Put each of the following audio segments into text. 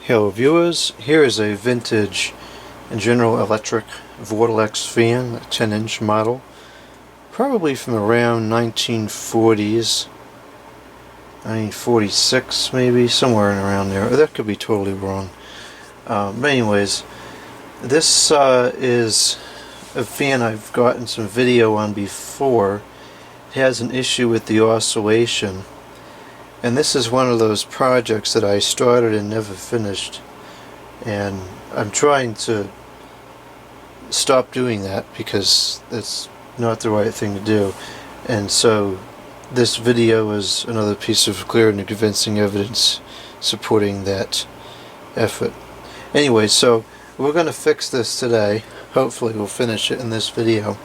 Hello viewers, here is a vintage General Electric Vortalex fan, a 10-inch model, probably from around 1940s, 1946 maybe, somewhere around there. That could be totally wrong. But anyways, this is a fan I've gotten some video on before. It has an issue with the oscillation. And this is one of those projects that I started and never finished, and I'm trying to stop doing that because it's not the right thing to do. And so this video is another piece of clear and convincing evidence supporting that effort. Anyway, so we're going to fix this today. Hopefully we'll finish it in this video.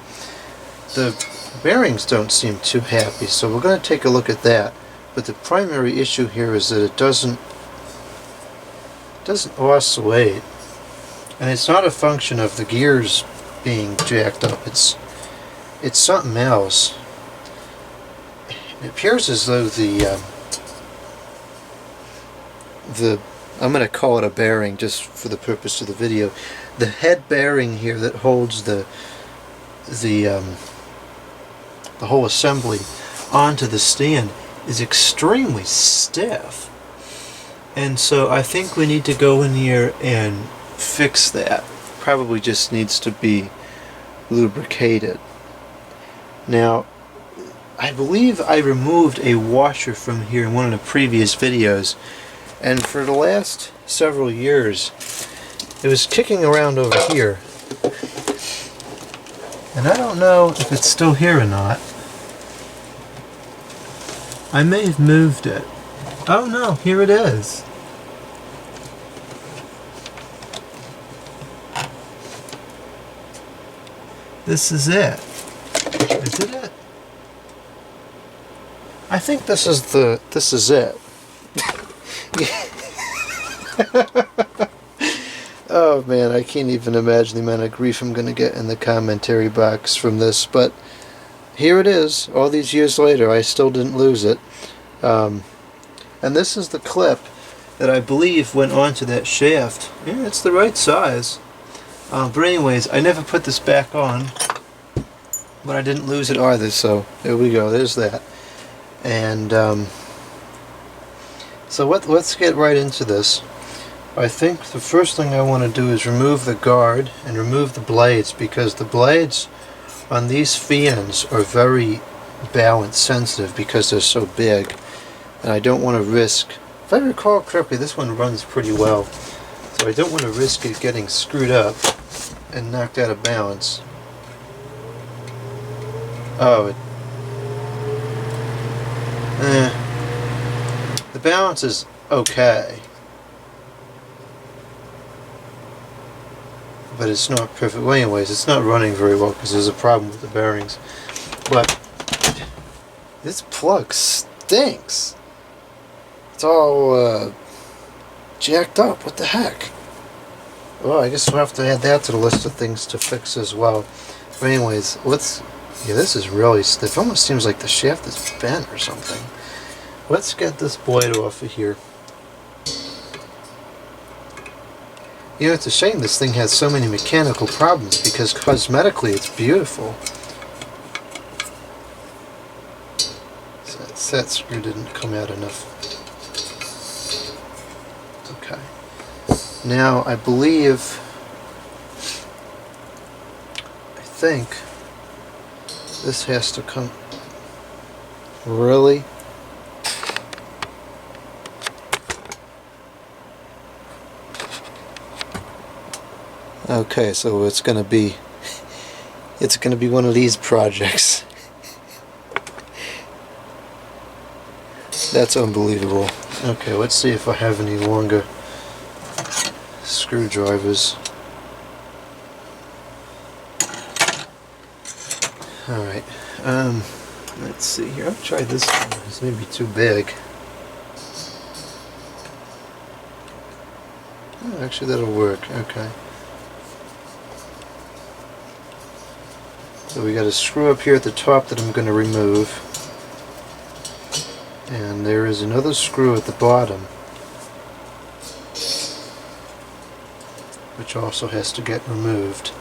The bearings don't seem too happy, so we're going to take a look at that. But the primary issue here is that it doesn't oscillate, and it's not a function of the gears being jacked up. It's something else. It appears as though the I'm going to call it a bearing just for the purpose of the video. The head bearing here that holds the whole assembly onto the stand is extremely stiff, and so I think we need to go in here and fix that. Probably just needs to be lubricated. Now, I believe I removed a washer from here in one of the previous videos, and for the last several years it was kicking around over here, and I don't know if it's still here or not. I may have moved it. Oh no, here it is. This is it. Is it it? I think this is it. Oh man, I can't even imagine the amount of grief I'm going to get in the commentary box from this, but here it is. All these years later, I still didn't lose it. And this is the clip that I believe went onto that shaft. Yeah, it's the right size. But anyways, I never put this back on, but I didn't lose it either, so there we go. There's that. And so let's get right into this. I think the first thing I want to do is remove the guard and remove the blades, because the blades on these fans are very balance sensitive because they're so big, and I don't want to risk, if I recall correctly, this one runs pretty well, so I don't want to risk it getting screwed up and knocked out of balance. Oh, the balance is okay, but it's not perfect. Well, anyways, it's not running very well because there's a problem with the bearings. But this plug stinks. It's all jacked up. What the heck? Well, I guess we'll have to add that to the list of things to fix as well. But anyways, yeah, this is really stiff. It almost seems like the shaft is bent or something. Let's get this blade off of here. You know, it's a shame this thing has so many mechanical problems, because cosmetically it's beautiful. So that set screw didn't come out enough. Okay. Now, I think this has to come. Really? Okay, so it's gonna be one of these projects. That's unbelievable. Okay, let's see if I have any longer screwdrivers. Alright, let's see here. I'll try this one. It's maybe too big. Oh, actually that'll work. Okay. So we got a screw up here at the top that I'm going to remove, and there is another screw at the bottom. which also has to get removed.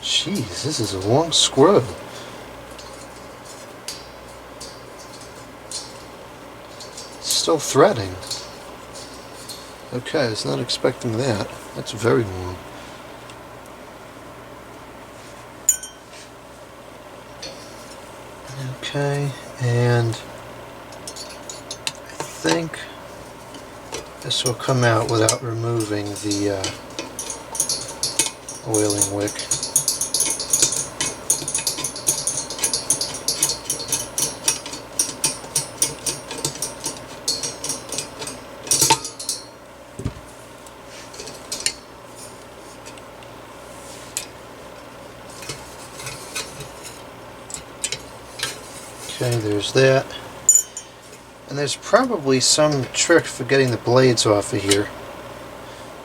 Jeez, this is a long screw. Still threading. Okay, I was not expecting that. That's very long. Okay, and I think this will come out without removing the oiling wick. Okay, there's that. And there's probably some trick for getting the blades off of here.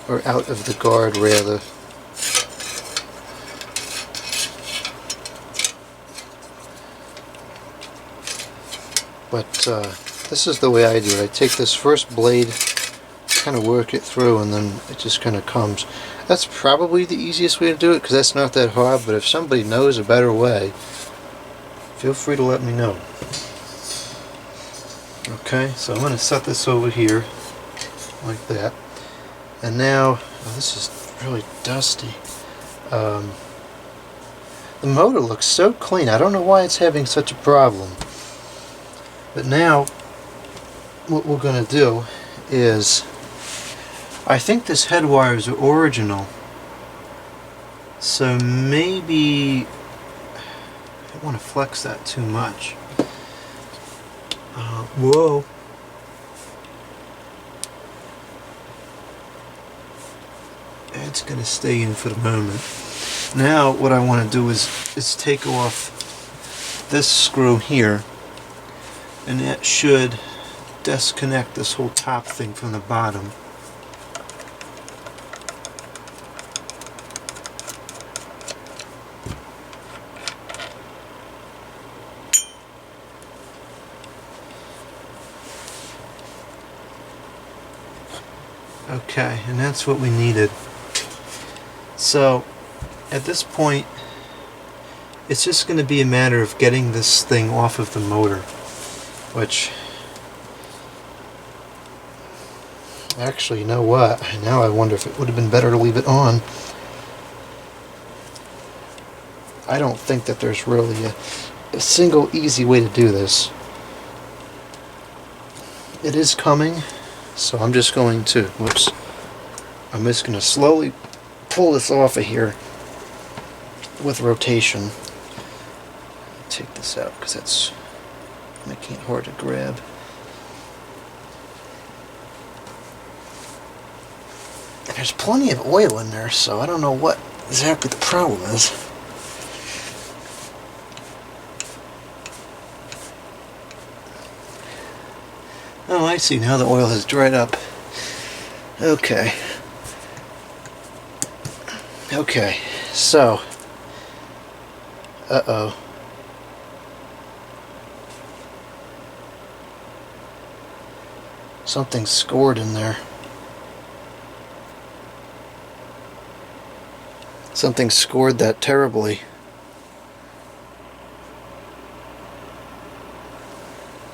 Or out of the guard, rather. But this is the way I do it. I take this first blade, kind of work it through, and then it just kind of comes. That's probably the easiest way to do it, because that's not that hard, but if somebody knows a better way, feel free to let me know. Okay, so I'm going to set this over here, like that. And now, oh, this is really dusty. The motor looks so clean. I don't know why it's having such a problem. But now, what we're going to do is, I think this head wires are original. So maybe I don't want to flex that too much. Whoa. It's going to stay in for the moment. Now what I want to do is take off this screw here, and that should disconnect this whole top thing from the bottom. Okay, and that's what we needed. So at this point, it's just going to be a matter of getting this thing off of the motor, which actually, you know what, now I wonder if it would have been better to leave it on. I don't think that there's really a single easy way to do this. It is coming, so I'm just going to, whoops, I'm just going to slowly pull this off of here with rotation. Take this out because that's making it hard to grab. And there's plenty of oil in there, so I don't know what exactly the problem is. Oh, I see. Now the oil has dried up. Okay. Okay, so. Uh-oh. Something's scored in there. Something scored that terribly.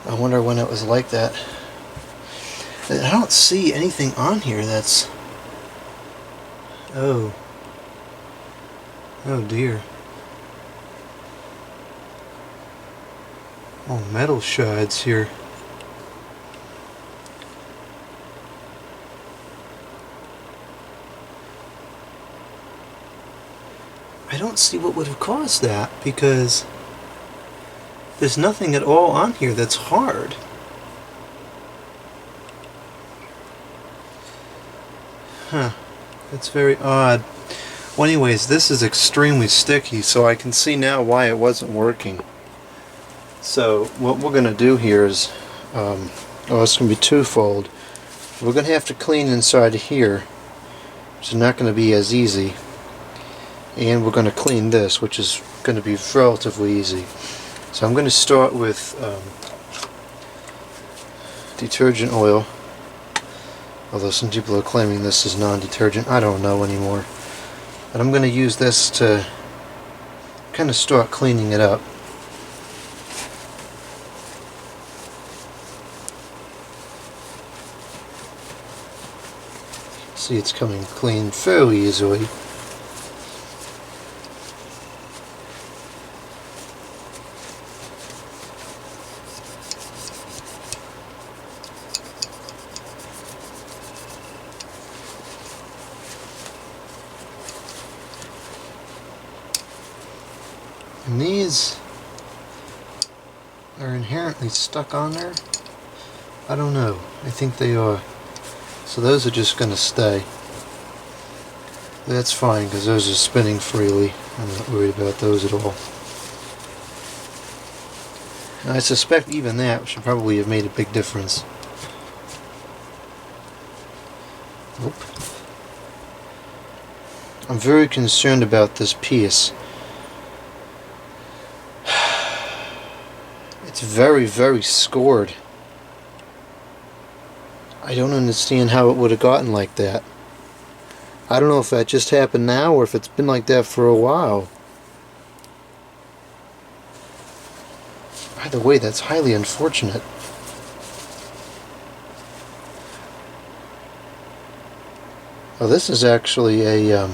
I wonder when it was like that. I don't see anything on here that's... Oh. Oh dear. Oh, metal shards here. I don't see what would have caused that, because there's nothing at all on here that's hard. Huh. That's very odd. Well, anyways, this is extremely sticky, so I can see now why it wasn't working. So what we're going to do here is, oh, it's going to be twofold. We're going to have to clean inside here, which is not going to be as easy. and we're going to clean this, which is going to be relatively easy. So I'm going to start with detergent oil, although some people are claiming this is non-detergent. I don't know anymore. But I'm going to use this to kind of start cleaning it up. See, it's coming clean fairly easily. And these are inherently stuck on there. I don't know. I think they are. So those are just going to stay. That's fine because those are spinning freely. I'm not worried about those at all. And I suspect even that should probably have made a big difference. Nope. I'm very concerned about this piece. It's very, very scored. I don't understand how it would have gotten like that. I don't know if that just happened now or if it's been like that for a while. Either way, that's highly unfortunate. Oh, this is actually a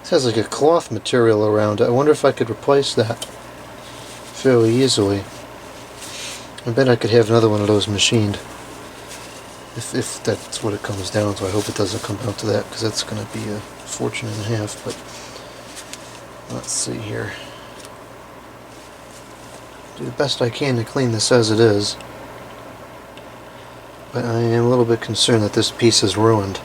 this has like a cloth material around it. I wonder if I could replace that fairly easily. I bet I could have another one of those machined. If that's what it comes down to. I hope it doesn't come down to that, because that's going to be a fortune and a half. But let's see here. Do the best I can to clean this as it is. But I am a little bit concerned that this piece is ruined.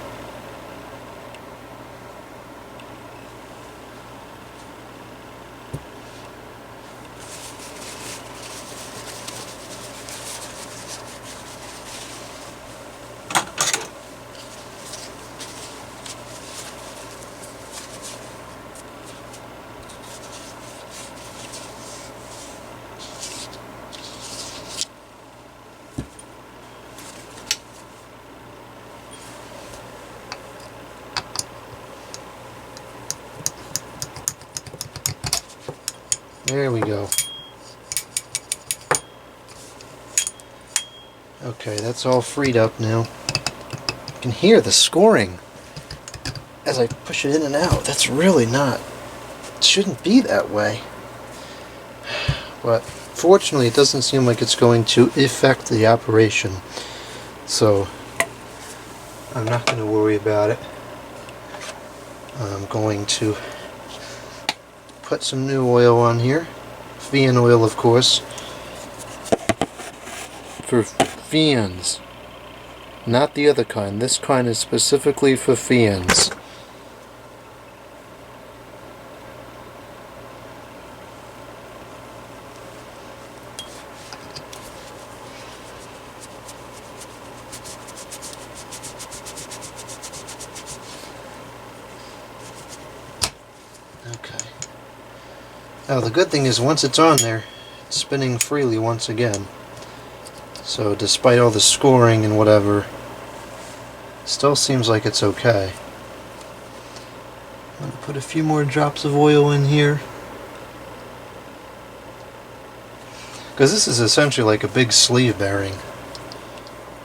There we go. Okay, that's all freed up now. You can hear the scoring as I push it in and out. That's really not... It shouldn't be that way. But fortunately, it doesn't seem like it's going to affect the operation. So I'm not going to worry about it. I'm going to put some new oil on here. Fan oil, of course. For fans. Not the other kind. This kind is specifically for fans. Okay. Now the good thing is once it's on there, it's spinning freely once again. So despite all the scoring and whatever, still seems like it's okay. I'm going to put a few more drops of oil in here. Because this is essentially like a big sleeve bearing.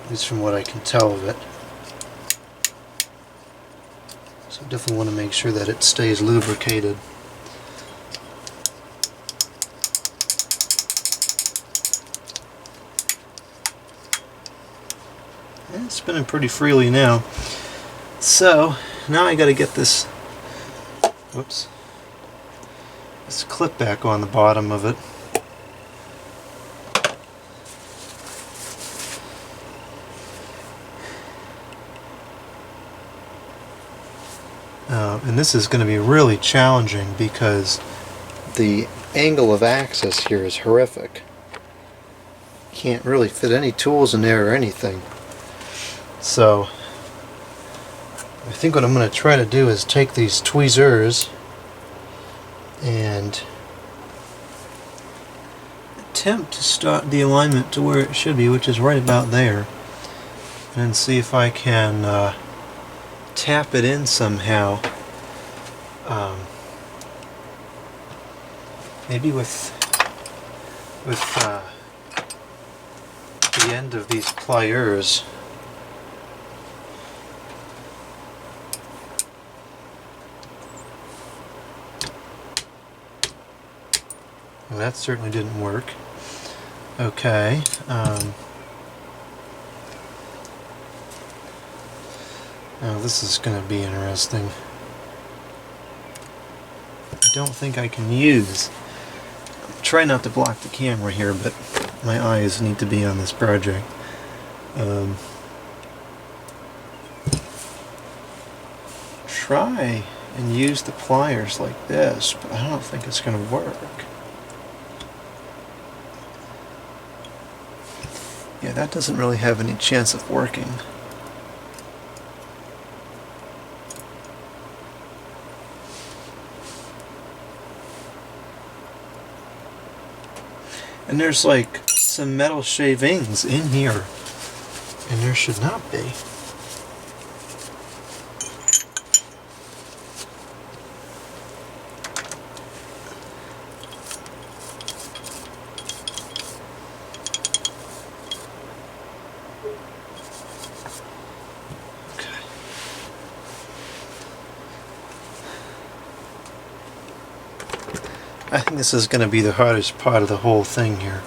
At least from what I can tell of it. So I definitely want to make sure that it stays lubricated. It's spinning pretty freely now. So now I got to get this, whoops, this clip back on the bottom of it. And this is going to be really challenging because the angle of access here is horrific. Can't really fit any tools in there or anything. So I think what I'm going to try to do is take these tweezers and attempt to start the alignment to where it should be, which is right about there, and see if I can tap it in somehow. Maybe with the end of these pliers. Well, that certainly didn't work. Okay. Now this is going to be interesting. I don't think I can use. Try not to block the camera here, but my eyes need to be on this project. Try and use the pliers like this, but I don't think it's going to work. Yeah, that doesn't really have any chance of working. And there's like some metal shavings in here, and there should not be. I think this is going to be the hardest part of the whole thing here.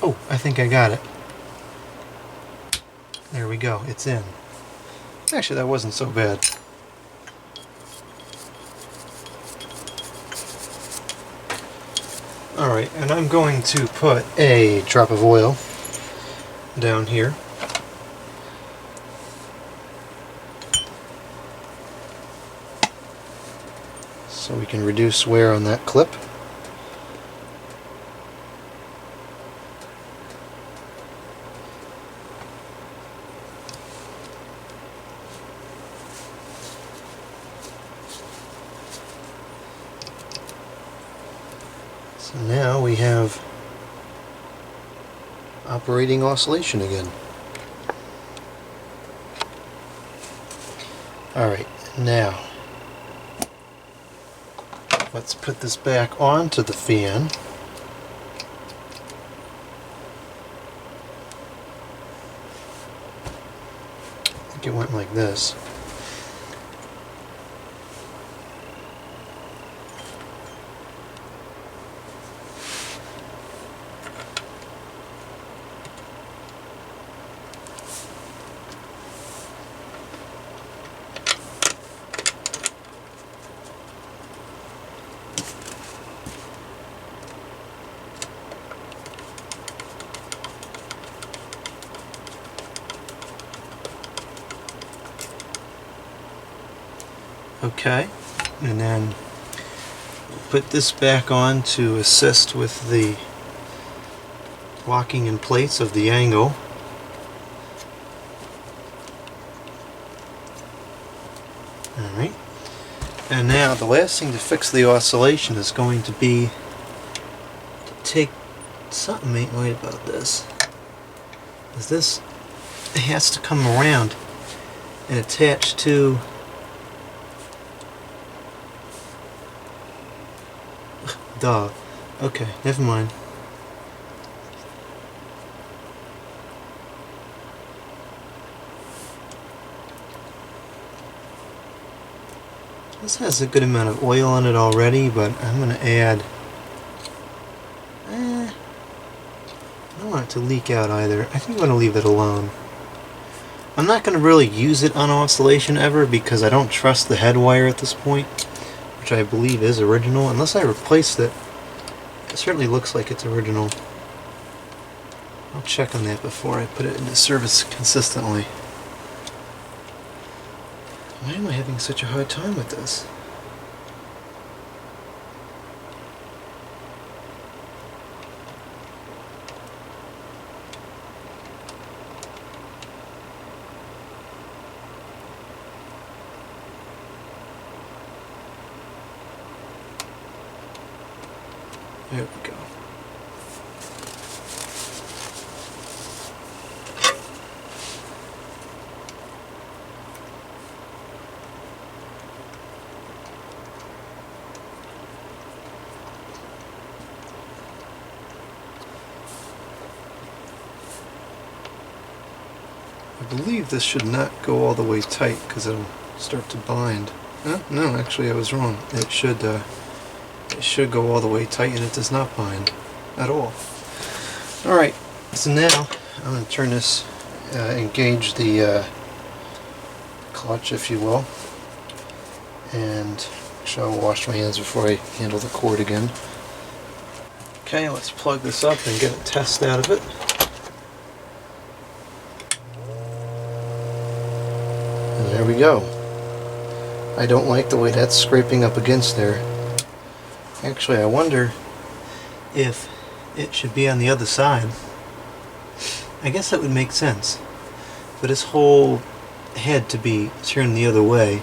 Oh, I think I got it. There we go, it's in. Actually, that wasn't so bad. Alright, and I'm going to put a drop of oil down here. So we can reduce wear on that clip. So now we have operating oscillation again. Alright, now let's put this back onto the fan. I think it went like this. Okay, and then put this back on to assist with the locking in place of the angle. Alright, and now the last thing to fix the oscillation is going to be to take something ain't right about this. Is this has to come around and attach to duh. Okay, never mind. This has a good amount of oil on it already, but I'm going to add... I don't want it to leak out either. I think I'm going to leave it alone. I'm not going to really use it on oscillation ever because I don't trust the head wire at this point, which I believe is original. Unless I replaced it, it certainly looks like it's original. I'll check on that before I put it into service consistently. Why am I having such a hard time with this? There we go. I believe this should not go all the way tight because it'll start to bind. No, actually I was wrong. It should go all the way tight, and it does not bind at all. Alright, so now I'm going to turn this, engage the clutch, if you will, and actually I'll wash my hands before I handle the cord again. Okay, let's plug this up and get a test out of it. And there we go. I don't like the way that's scraping up against there. Actually, I wonder if it should be on the other side. I guess that would make sense. For this whole head to be turned the other way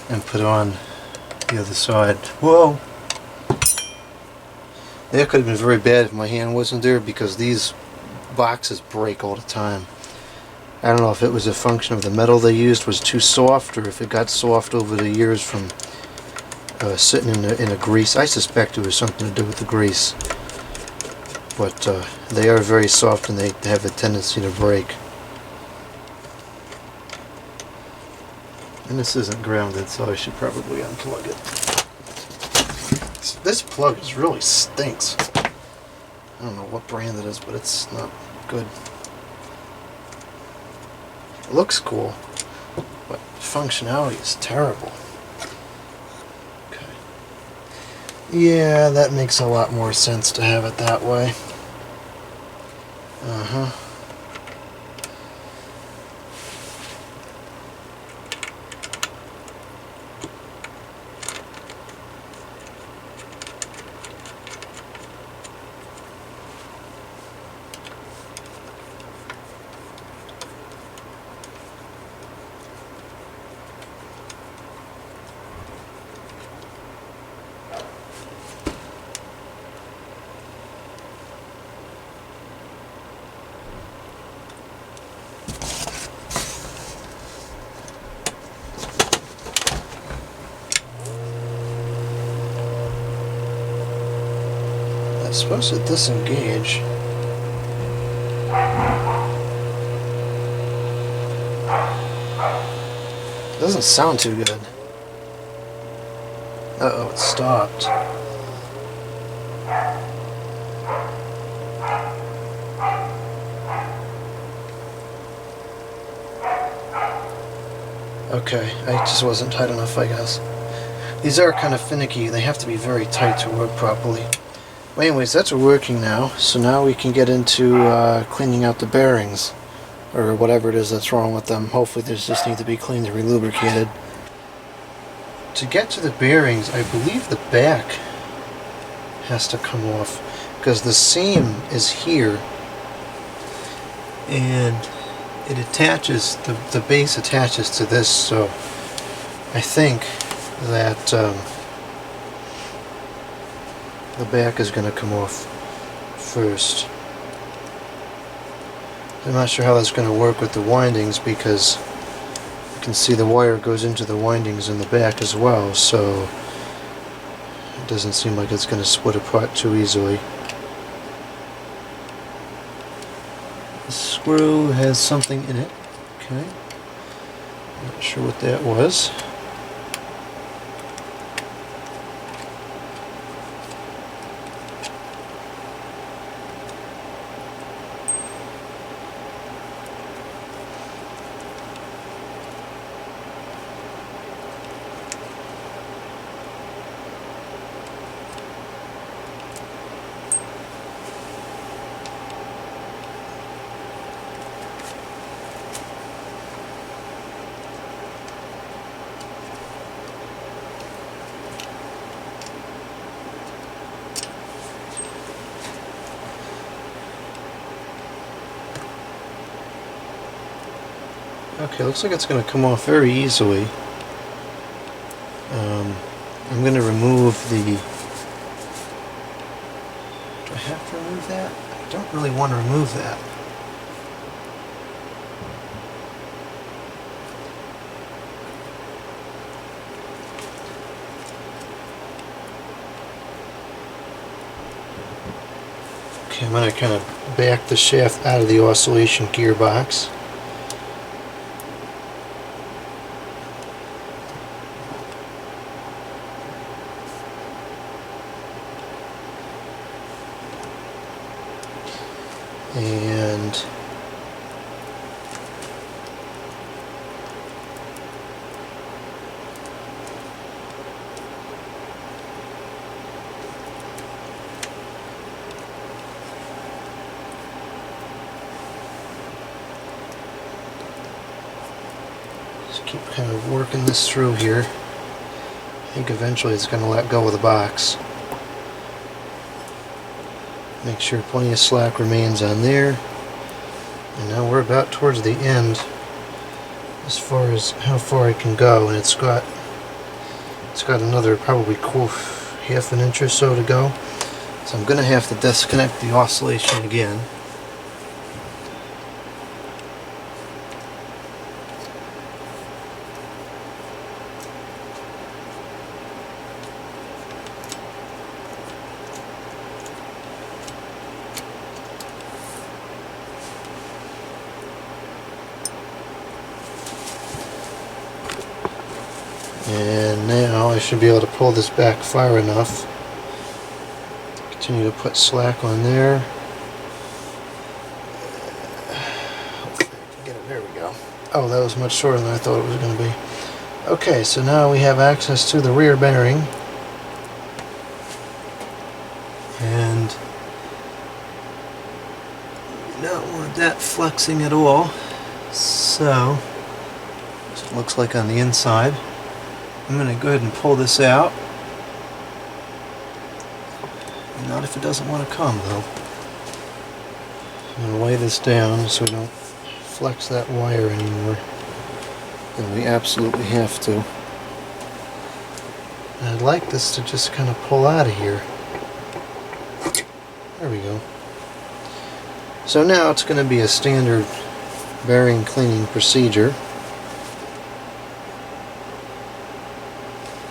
and put on the other side. Whoa! That could have been very bad if my hand wasn't there, because these boxes break all the time. I don't know if it was a function of the metal they used was too soft, or if it got soft over the years from sitting in a grease. I suspect it was something to do with the grease. But they are very soft, and they have a tendency to break. And this isn't grounded, so I should probably unplug it. This plug really stinks. I don't know what brand it is, but it's not good. It looks cool, but functionality is terrible. Okay. Yeah, that makes a lot more sense to have it that way. Uh-huh. It's supposed to disengage. It doesn't sound too good. Uh-oh, it stopped. Okay, I just wasn't tight enough, I guess. These are kind of finicky. They have to be very tight to work properly. Well, anyways, that's working now. So now we can get into cleaning out the bearings, or whatever it is that's wrong with them. Hopefully they just need to be cleaned and relubricated. To get to the bearings, I believe the back has to come off, because the seam is here, and it attaches, the base attaches to this, so I think that the back is going to come off first. I'm not sure how that's going to work with the windings, because you can see the wire goes into the windings in the back as well, so it doesn't seem like it's going to split apart too easily. The screw has something in it. Okay. Not sure what that was. Okay, looks like it's going to come off very easily. I'm going to remove the... Do I have to remove that? I don't really want to remove that. Okay, I'm going to kind of back the shaft out of the oscillation gearbox. And just keep kind of working this through here. I think eventually it's going to let go of the box. Make sure plenty of slack remains on there. And now we're about towards the end as far as how far I can go, and it's got another probably half an inch or so to go. So I'm going to have to disconnect the oscillation again. And now I should be able to pull this back far enough. Continue to put slack on there. Hopefully I can get it. There we go. Oh, that was much shorter than I thought it was going to be. Okay, so now we have access to the rear bearing. And we don't want that flexing at all. So, that's what it looks like on the inside. I'm going to go ahead and pull this out. Not if it doesn't want to come, though. I'm going to lay this down so we don't flex that wire anymore. And we absolutely have to. And I'd like this to just kind of pull out of here. There we go. So now it's going to be a standard bearing cleaning procedure.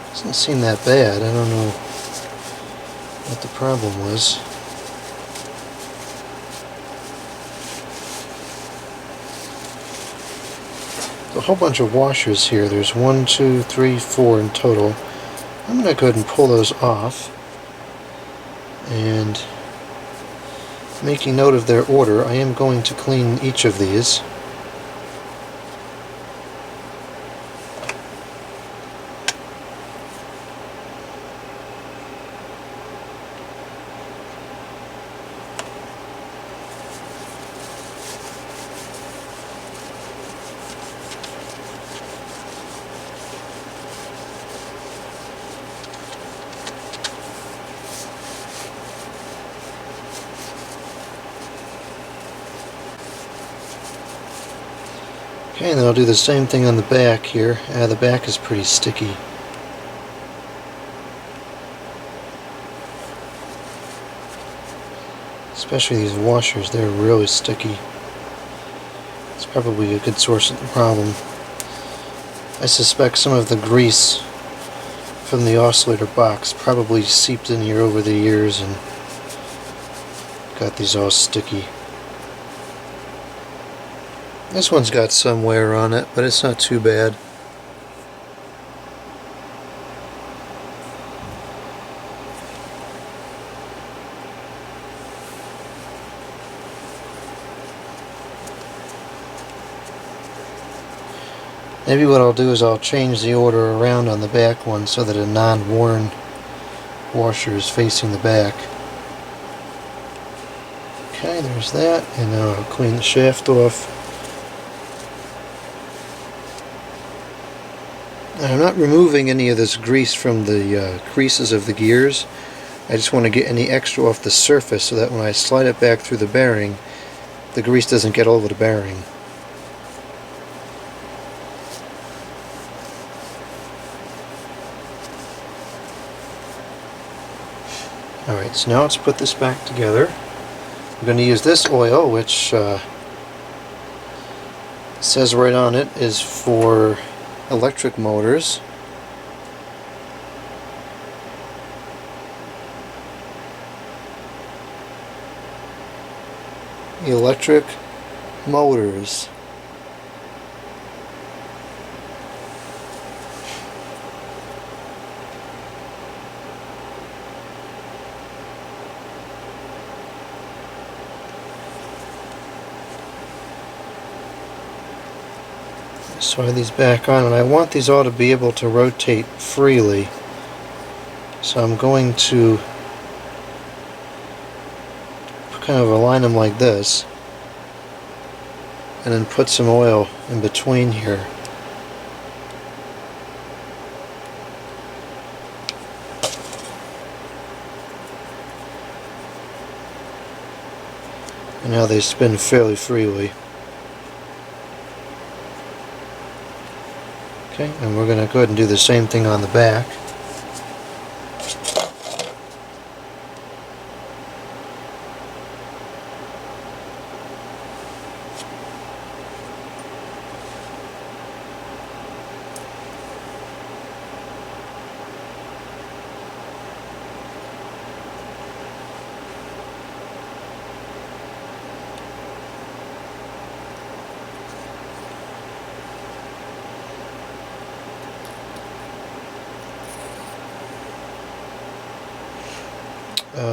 Doesn't seem that bad. I don't know what the problem was. There's a whole bunch of washers here. There's 1, 2, 3, 4 in total. I'm going to go ahead and pull those off. And making note of their order, I am going to clean each of these. Okay, and then I'll do the same thing on the back here. The back is pretty sticky. Especially these washers, they're really sticky. It's probably a good source of the problem. I suspect some of the grease from the oscillator box probably seeped in here over the years and got these all sticky. This one's got some wear on it, but it's not too bad. Maybe what I'll do is I'll change the order around on the back one so that a non-worn washer is facing the back. Okay, there's that, and now I'll clean the shaft off. Now, I'm not removing any of this grease from the creases of the gears. I just want to get any extra off the surface so that when I slide it back through the bearing, the grease doesn't get over the bearing. Alright, so now let's put this back together. I'm going to use this oil, which says right on it is for electric motors. Electric motors. Slide these back on, and I want these all to be able to rotate freely. So I'm going to kind of align them like this, and then put some oil in between here. And now they spin fairly freely. Okay, and we're going to go ahead and do the same thing on the back.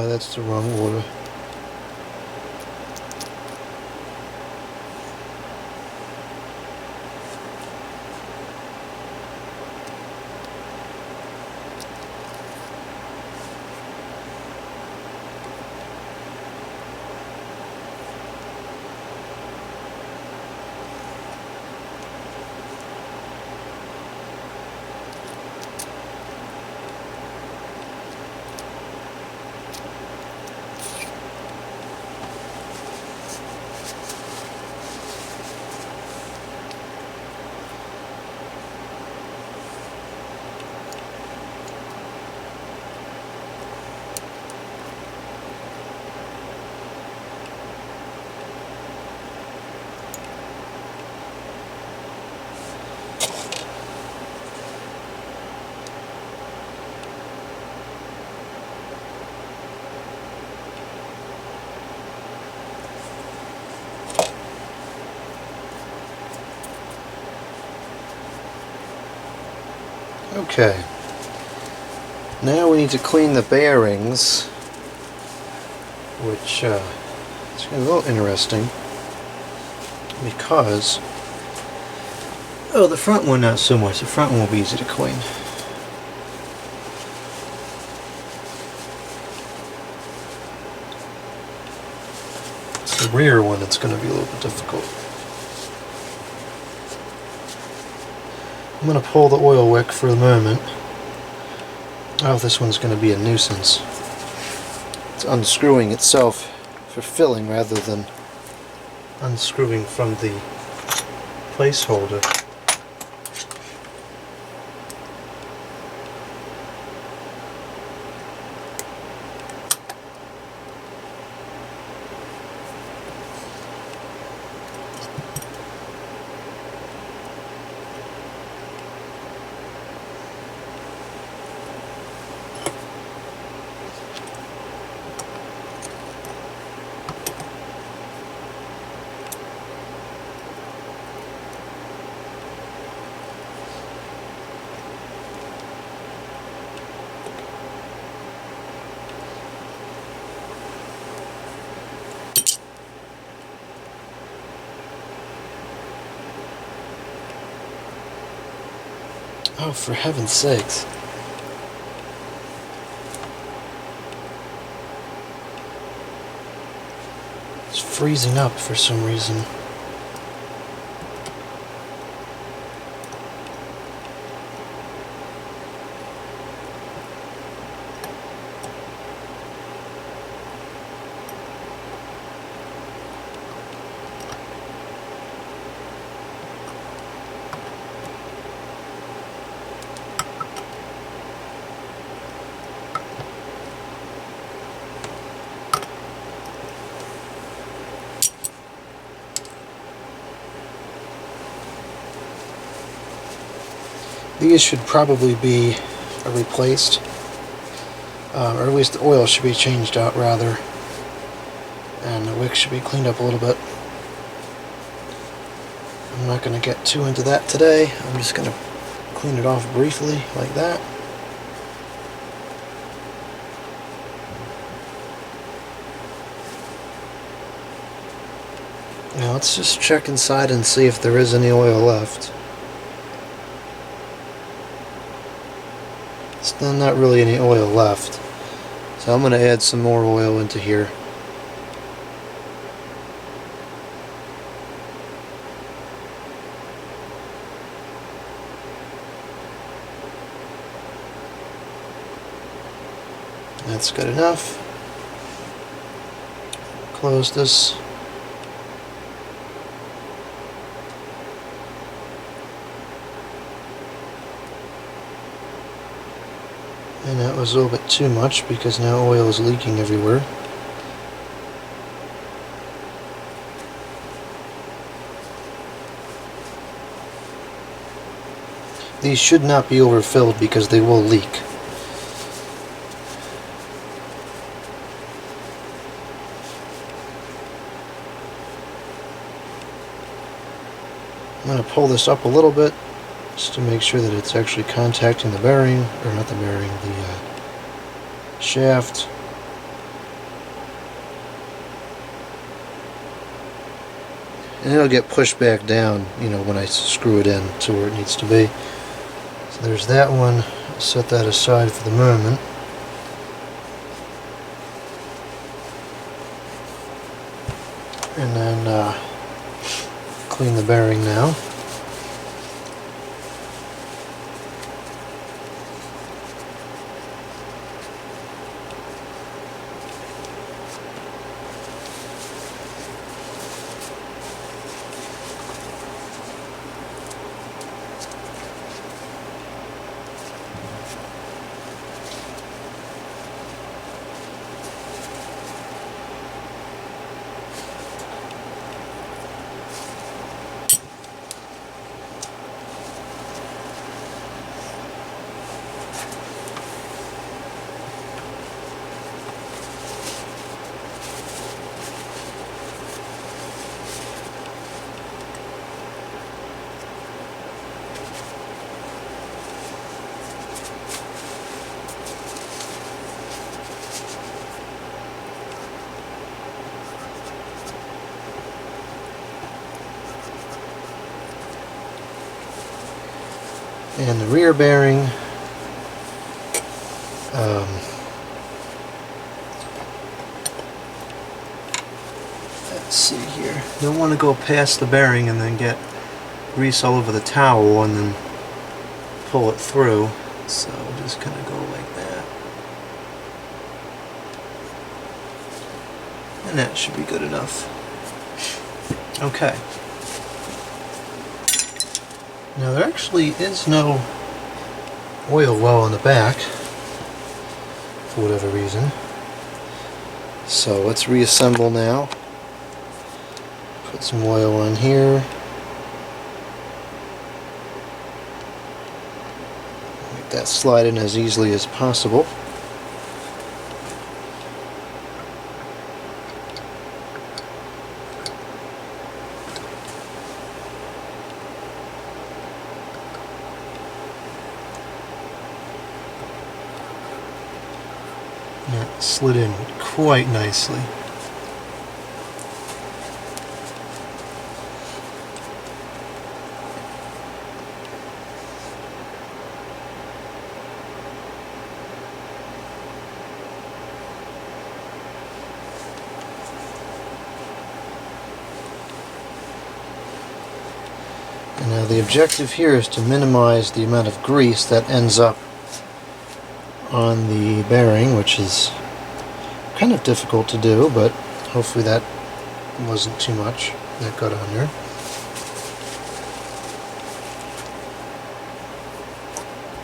That's the wrong order. Okay, now we need to clean the bearings, which is a little interesting because, oh, the front one not so much. The front one will be easy to clean. It's the rear one that's going to be a little bit difficult. I'm going to pull the oil wick for the moment. Oh, this one's going to be a nuisance. It's unscrewing itself for filling rather than unscrewing from the placeholder. Oh, for heaven's sakes. It's freezing up for some reason. These should probably be replaced, or at least the oil should be changed out rather, and the wick should be cleaned up a little bit. I'm not going to get too into that today. I'm just going to clean it off briefly like that. Now let's just check inside and see if there is any oil left. There's not really any oil left, so I'm going to add some more oil into here. That's good enough. Close this. And that was a little bit too much because now oil is leaking everywhere. These should not be overfilled because they will leak. I'm going to pull this up a little bit just to make sure that it's actually contacting the bearing, or not the bearing, the shaft. And it'll get pushed back down, you know, when I screw it in to where it needs to be. So there's that one. I'll set that aside for the moment. And then clean the bearing now. And the rear bearing, let's see here. Don't want to go past the bearing and then get grease all over the towel and then pull it through. So just kind of go like that. And that should be good enough. Okay. Now there actually is no oil well on the back for whatever reason. So let's reassemble now. Put some oil on here. Make that slide in as easily as possible. That slid in quite nicely. And now the objective here is to minimize the amount of grease that ends up on the bearing, which is kind of difficult to do, but hopefully that wasn't too much that got on there.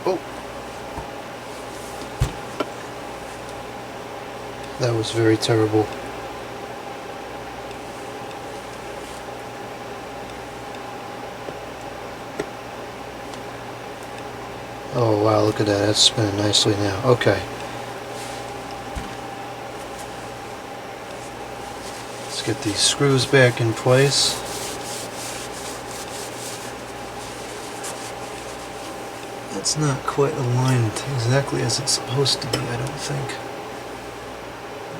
Oh, that was very terrible. Oh wow, look at that, that's spinning nicely now. Okay. Let's get these screws back in place. That's not quite aligned exactly as it's supposed to be, I don't think.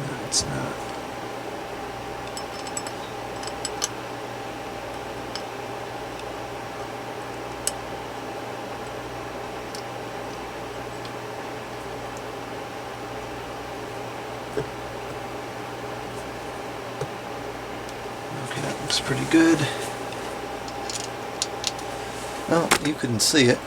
No, it's not. Okay, that looks pretty good. Well, you couldn't see it.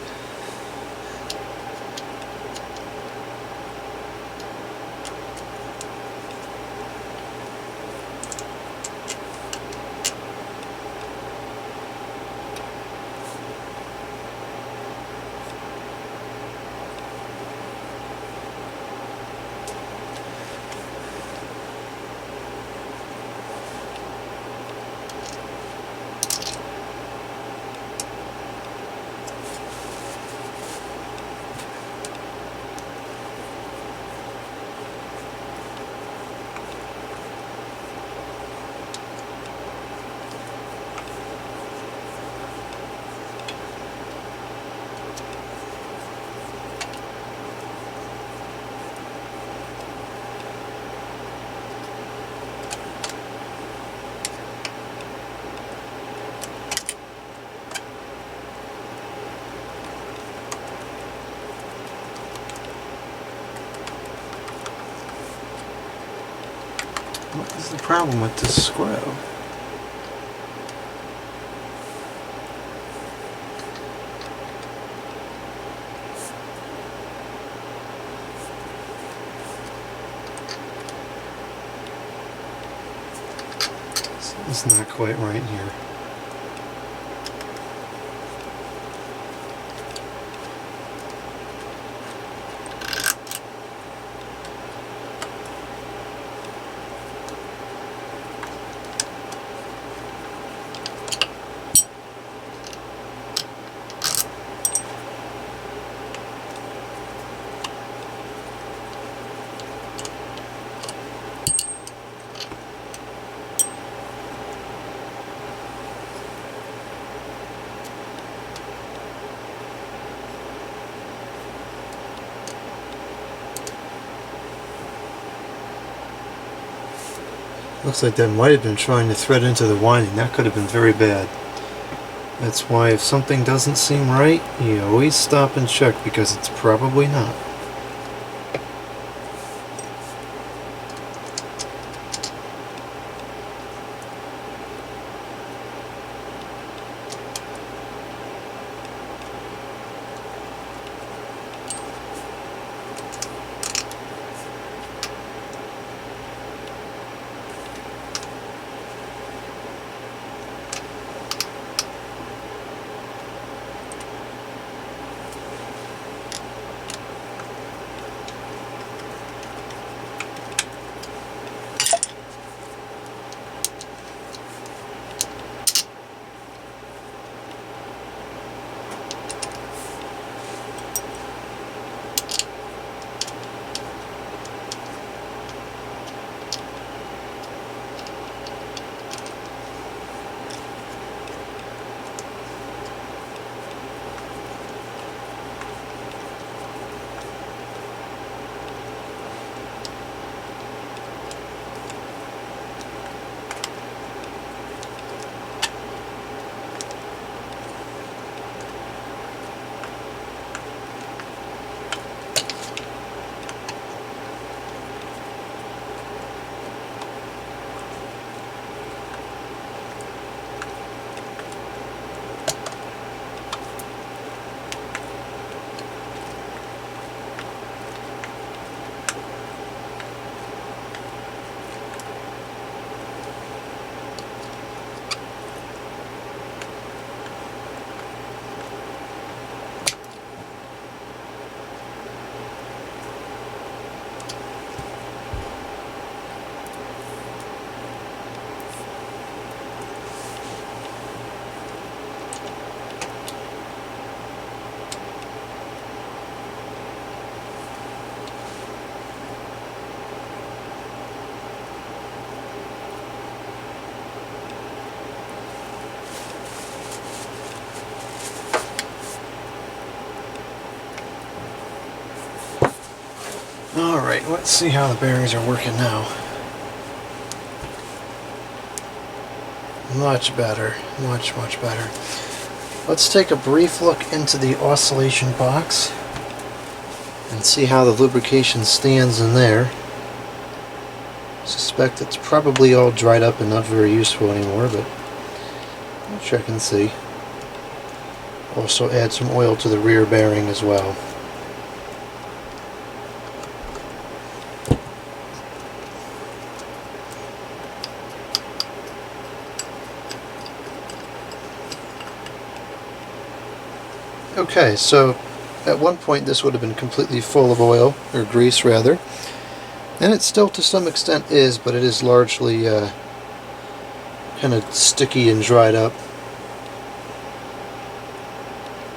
What is the problem with this screw? It's not quite right here. Looks like that might have been trying to thread into the winding. That could have been very bad. That's why if something doesn't seem right, you always stop and check, because it's probably not. Alright, let's see how the bearings are working now. Much better. Much, much better. Let's take a brief look into the oscillation box and see how the lubrication stands in there. I suspect it's probably all dried up and not very useful anymore, but I'll check and see. Also add some oil to the rear bearing as well. Okay, so at one point this would have been completely full of oil, or grease rather, and it still to some extent is, but it is largely kind of sticky and dried up.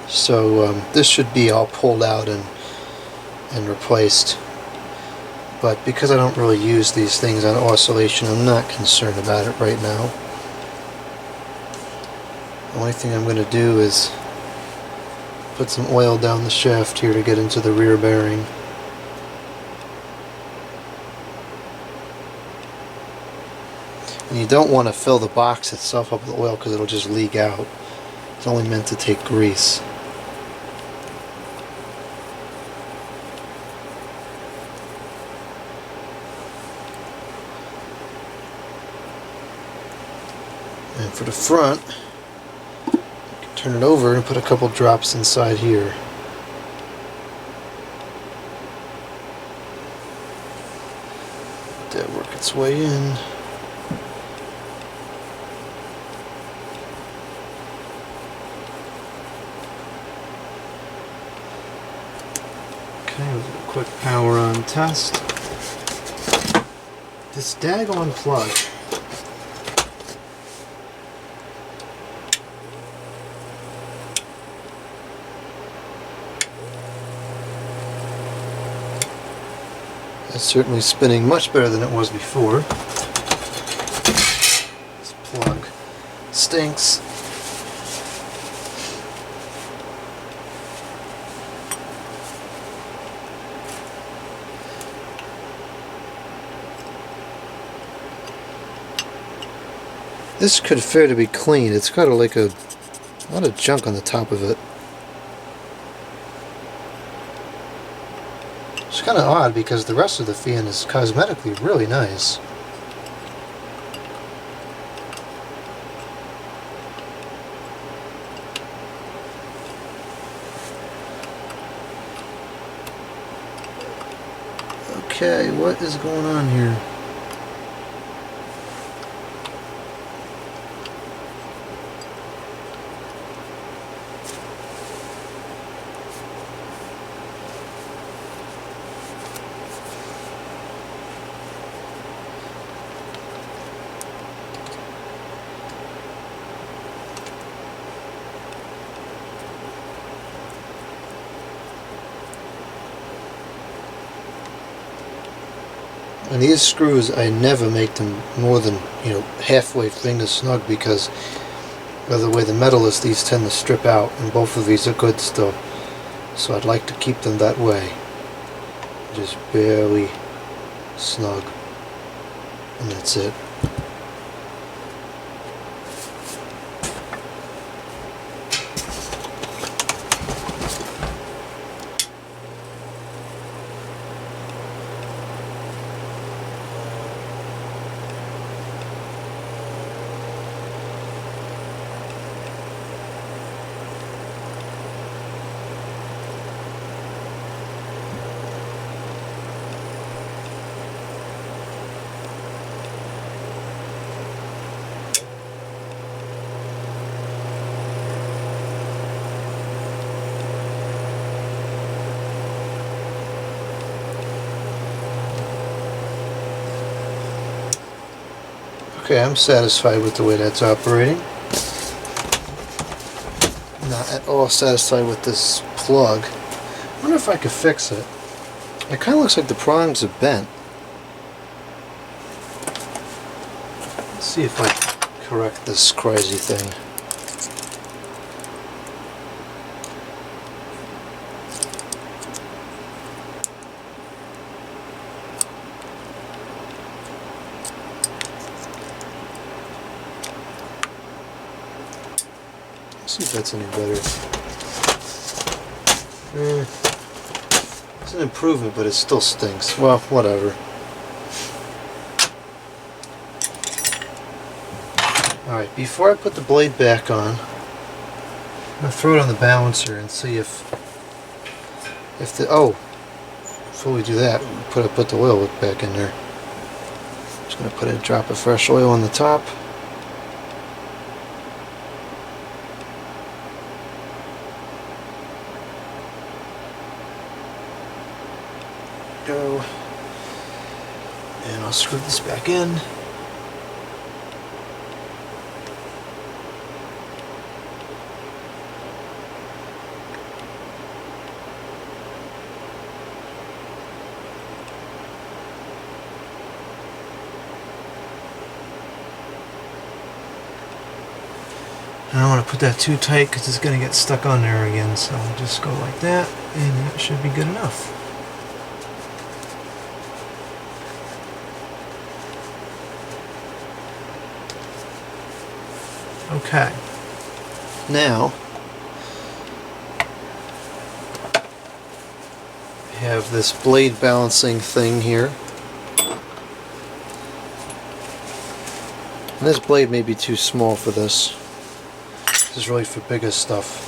So this should be all pulled out and replaced. But because I don't really use these things on oscillation, I'm not concerned about it right now. The only thing I'm going to do is put some oil down the shaft here to get into the rear bearing. And you don't want to fill the box itself up with oil because it'll just leak out. It's only meant to take grease. And for the front, turn it over and put a couple drops inside here. Let that work its way in. Okay, we'll do a quick power on test. This daggone plug. It's certainly spinning much better than it was before. This plug stinks. This could fair to be clean. It's got like a lot of junk on the top of it. It's kind of odd because the rest of the fan is cosmetically really nice. Okay, what is going on here? And these screws, I never make them more than, halfway finger snug because of the way the metal is, these tend to strip out, and both of these are good still. So I'd like to keep them that way. Just barely snug. And that's it. Okay, I'm satisfied with the way that's operating. Not at all satisfied with this plug. I wonder if I could fix it. It kind of looks like the prongs are bent. Let's see if I can correct this crazy thing. See if that's any better. It's an improvement, but it still stinks. Well, whatever. Alright, before I put the blade back on, I'm going to throw it on the balancer and see if the, oh, before we do that, put the oil back in there. Just going to put a drop of fresh oil on the top. Go. And I'll screw this back in. I don't want to put that too tight because it's going to get stuck on there again, so I'll just go like that, and that should be good enough. Okay. Now, I have this blade balancing thing here. And this blade may be too small for this. This is really for bigger stuff.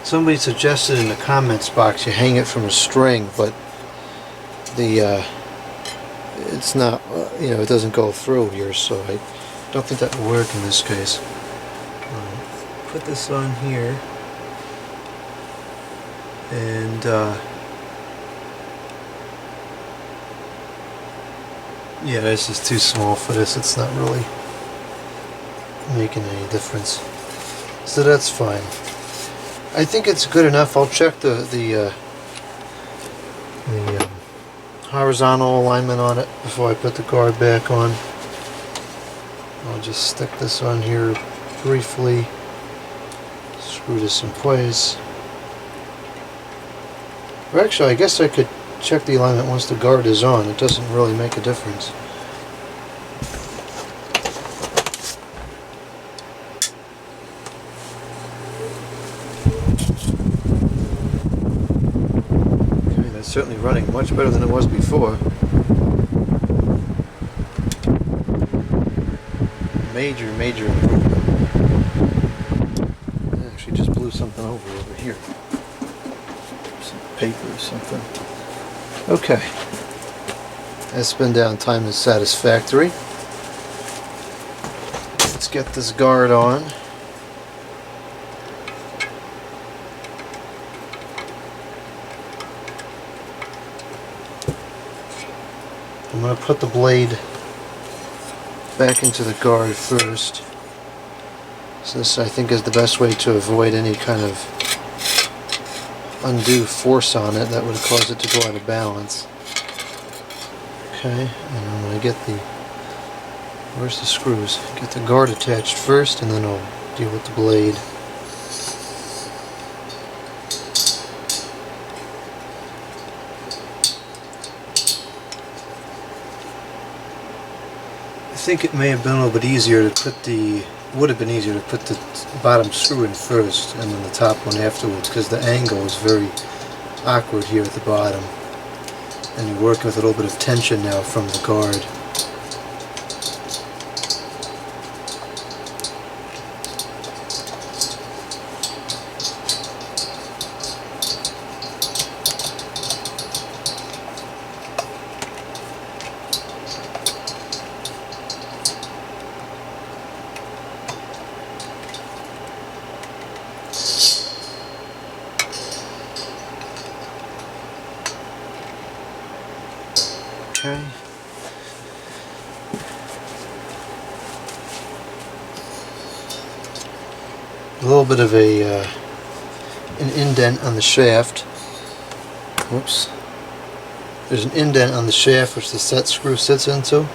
Somebody suggested in the comments box you hang it from a string, but the it's not, you know, it doesn't go through here, so I don't think that will work in this case. Put this on here, and yeah, this is too small for this. It's not really making any difference, so that's fine. I think it's good enough. I'll check the horizontal alignment on it before I put the guard back on. I'll just stick this on here briefly, screw this in place. Or actually, I guess I could check the alignment once the guard is on. It doesn't really make a difference. Certainly running much better than it was before. Major improvement. I actually just blew something over here. Some paper or something. Okay. That spin down time is satisfactory. Let's get this guard on. I'm going to put the blade back into the guard first. So this, I think, is the best way to avoid any kind of undue force on it that would cause it to go out of balance. Okay, and I'm going to get the, where's the screws? Get the guard attached first, and then I'll deal with the blade. I think it may have been a little bit easier to put the, would have been easier to put the bottom screw in first and then the top one afterwards, because the angle is very awkward here at the bottom, and you're working with a little bit of tension now from the guard. Okay. A little bit of an indent on the shaft. Whoops. There's an indent on the shaft which the set screw sits into.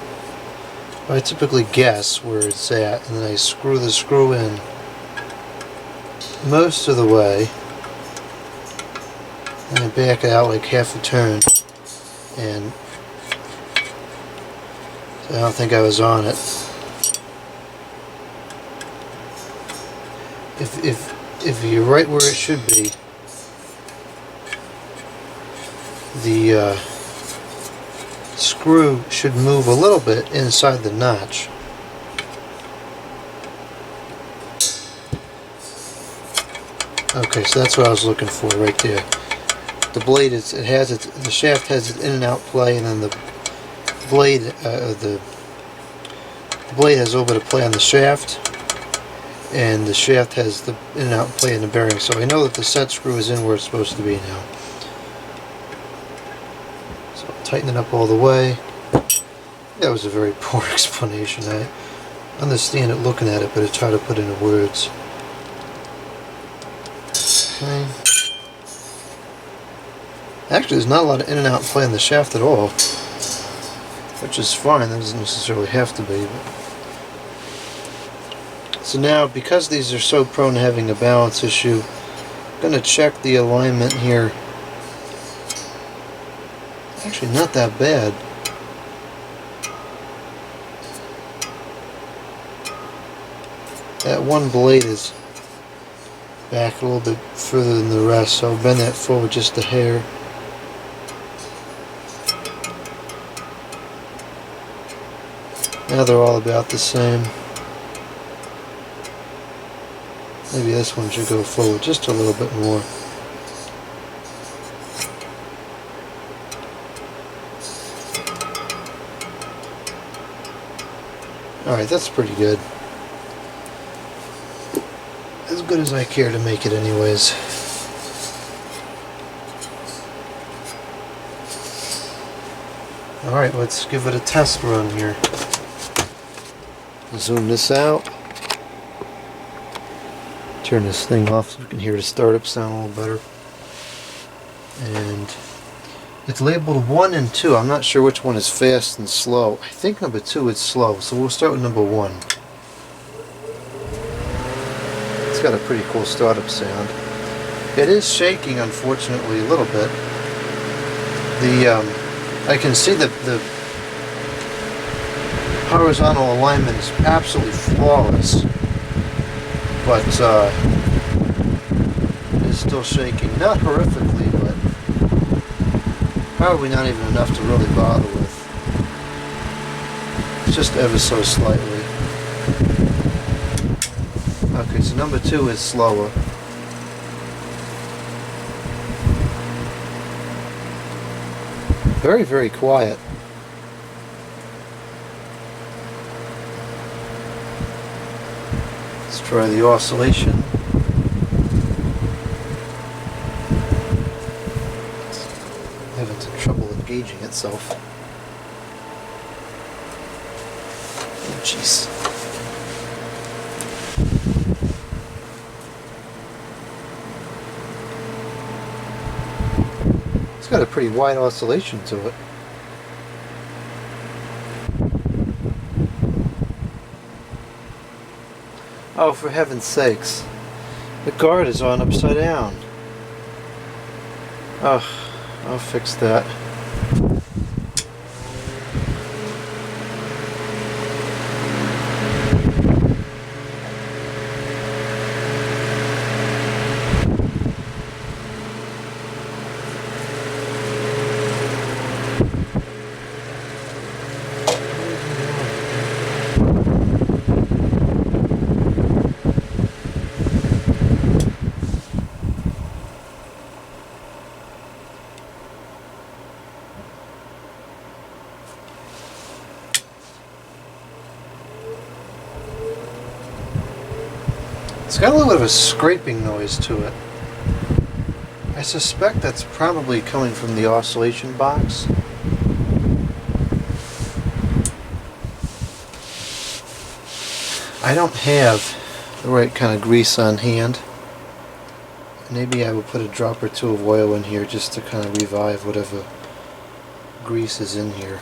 I typically guess where it's at, and then I screw the screw in most of the way, and I back it out like half a turn, and I don't think I was on it. if you're right where it should be, the screw should move a little bit inside the notch. Okay, so that's what I was looking for right there. The blade is, the shaft has its in and out play, and then the blade has a little bit of play on the shaft, and the shaft has the in and out play in the bearing. So I know that the set screw is in where it's supposed to be now. So I'll tighten it up all the way. That was a very poor explanation. I understand it looking at it, but I try to put it into words. Okay. Actually, there's not a lot of in and out play in the shaft at all, which is fine. That doesn't necessarily have to be. But. So now, because these are so prone to having a balance issue, I'm going to check the alignment here. Actually, not that bad. That one blade is back a little bit further than the rest, so I'll bend that forward just a hair. Now they're all about the same. Maybe this one should go forward just a little bit more. Alright, that's pretty good. As good as I care to make it anyways. Alright, let's give it a test run here. Zoom this out. Turn this thing off so we can hear the startup sound a little better. And it's labeled 1 and 2. I'm not sure which one is fast and slow. I think number 2 is slow, so we'll start with number 1. It's got a pretty cool startup sound. It is shaking, unfortunately, a little bit. I can see the horizontal alignment is absolutely flawless, but it's still shaking. Not horrifically, but probably not even enough to really bother with. Just ever so slightly. Okay, so number 2 is slower. Very, very quiet. Let's try the oscillation. It's having some trouble engaging itself. Oh, jeez. It's got a pretty wide oscillation to it. Oh, for heaven's sakes. The guard is on upside down. Ugh, I'll fix that. It's got a little bit of a scraping noise to it. I suspect that's probably coming from the oscillation box. I don't have the right kind of grease on hand. Maybe I will put a drop or 2 of oil in here just to kind of revive whatever grease is in here.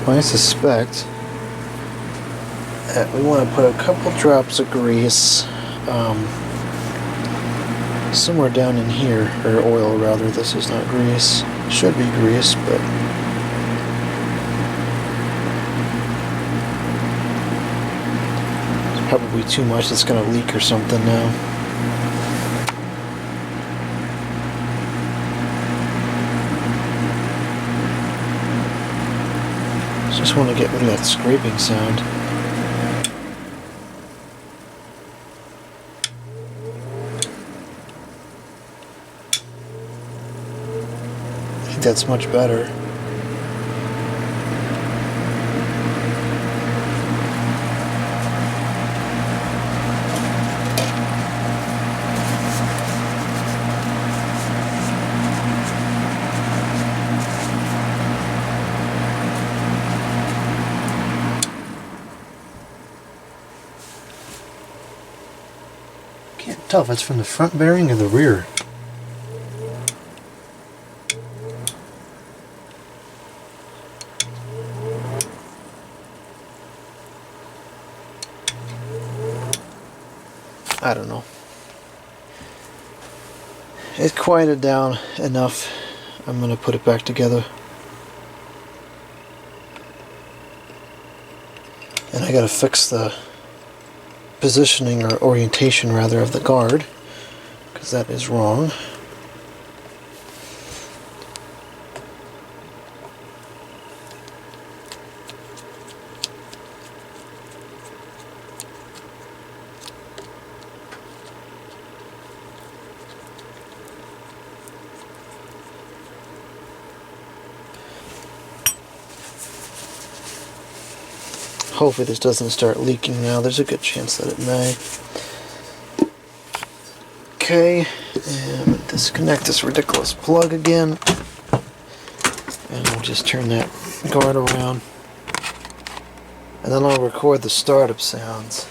I suspect that we want to put a couple drops of grease somewhere down in here, or oil rather. This is not grease. Should be grease, but it's probably too much. It's going to leak or something now. Just want to get rid of that scraping sound. I think that's much better. Can't tell if it's from the front bearing or the rear. I don't know. It quieted down enough. I'm going to put it back together. And I got to fix the positioning, or orientation rather, of the guard, because that is wrong. Hopefully this doesn't start leaking now. There's a good chance that it may. Okay, and disconnect this ridiculous plug again. And we'll just turn that guard around. And then I'll record the startup sounds.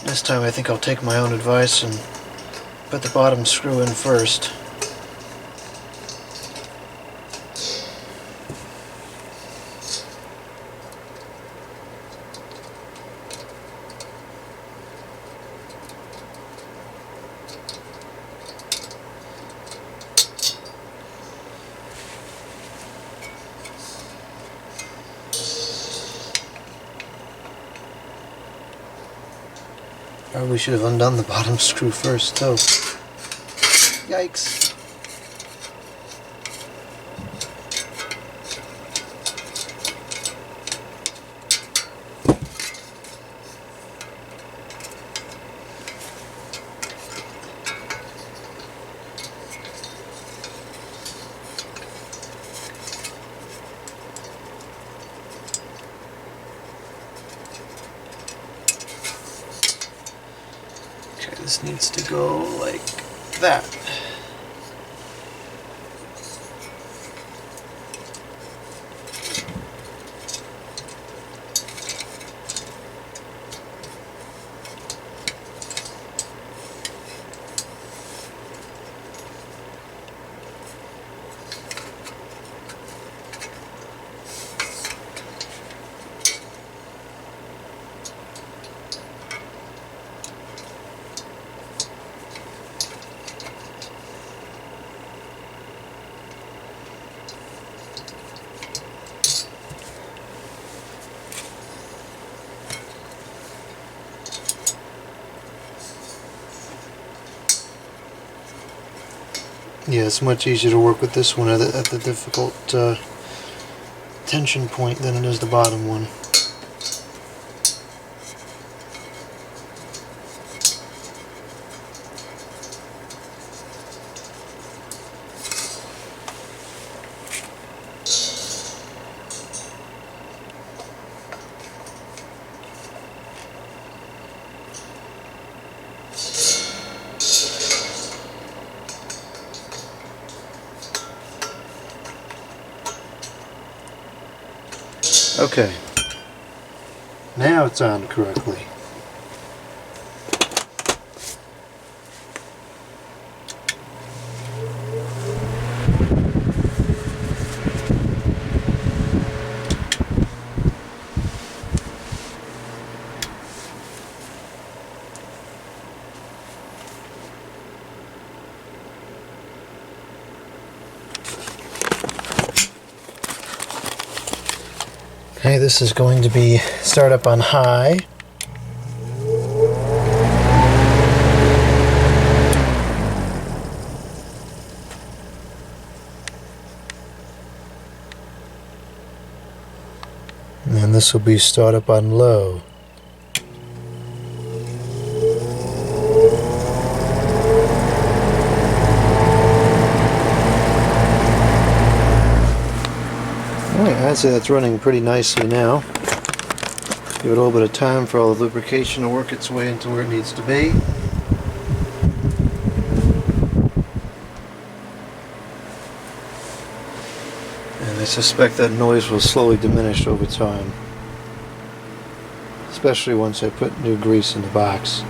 This time I think I'll take my own advice and put the bottom screw in first. Probably should have undone the bottom screw first, too. Yikes. This needs to go like that. Yeah, it's much easier to work with this one at the difficult tension point than it is the bottom one. Okay, now it's on correctly. Okay, this is going to be start up on high. And then this will be start up on low. Alright, I'd say that's running pretty nicely now. Give it a little bit of time for all the lubrication to work its way into where it needs to be. And I suspect that noise will slowly diminish over time. Especially once I put new grease in the box.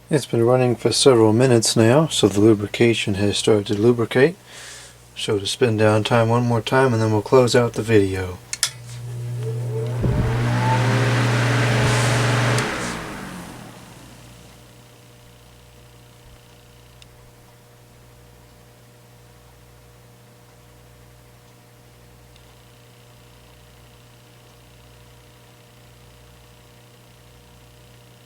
It's been running for several minutes now, so the lubrication has started to lubricate. Show the spin down time one more time and then we'll close out the video.